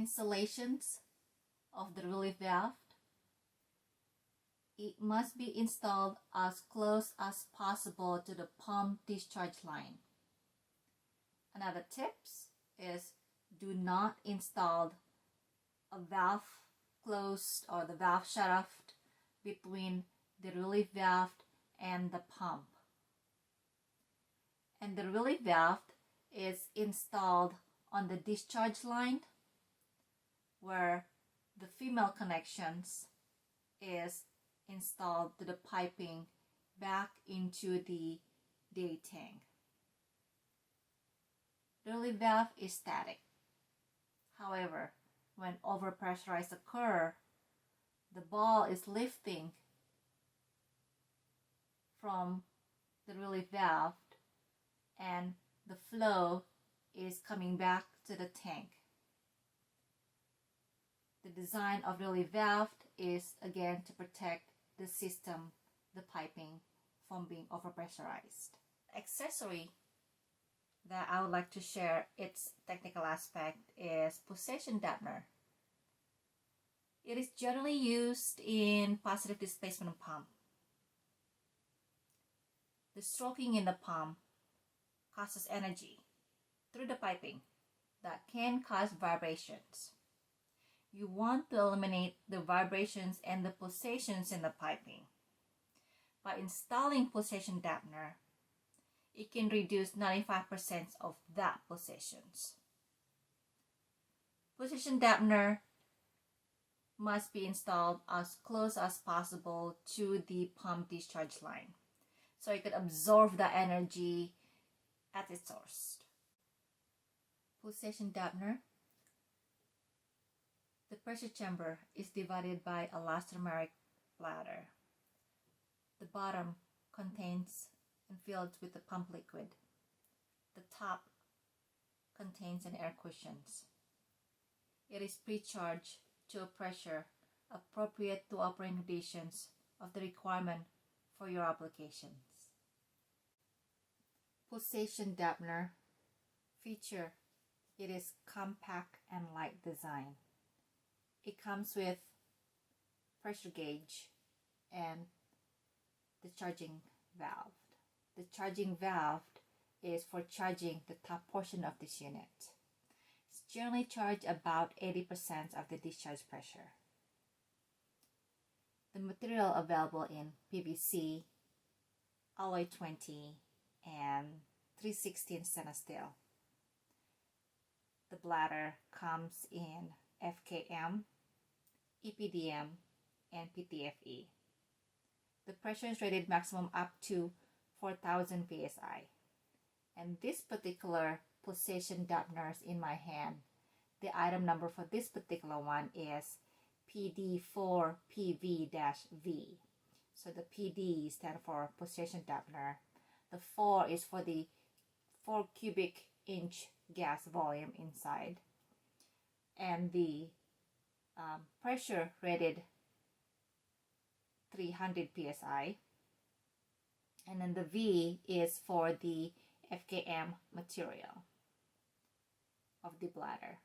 installations of the relief valve, it must be installed as close as possible to the pump discharge line. Another tips is do not install a valve closed or the valve shaft between the relief valve and the pump. And the relief valve is installed on the discharge line where the female connections is installed to the piping back into the day tank. The relief valve is static. However, when overpressurized occur, the ball is lifting from the relief valve and the flow is coming back to the tank. The design of the relief valve is again to protect the system, the piping, from being overpressurized. Accessory that I would like to share its technical aspect is pulsation dampener. It is generally used in positive displacement pump. The stroking in the pump causes energy through the piping that can cause vibrations. You want to eliminate the vibrations and the pulsations in the piping. By installing pulsation dampener, it can reduce 95% of that pulsations. Pulsation dampener must be installed as close as possible to the pump discharge line so it can absorb the energy at its source. Pulsation dampener. The pressure chamber is divided by a elastomeric bladder. The bottom contains and filled with the pump liquid. The top contains an air cushions. It is pre-charged to a pressure appropriate to operating conditions of the requirement for your applications. Pulsation dampener feature. It is compact and light design. It comes with pressure gauge and the charging valve. The charging valve is for charging the top portion of this unit. It's generally charged about 80% of the discharge pressure. The material available in PVC, alloy 20, and 3/16 stainless steel. The bladder comes in FKM, EPDM, and PTFE. The pressure is rated maximum up to 4,000 psi. And this particular pulsation dampeners in my hand, the item number for this particular one is PD4PV-V. So the PD stands for pulsation dampener. The 4 is for the 4 cubic inch gas volume inside. And the pressure rated 300 psi. And then the V is for the FKM material of the bladder.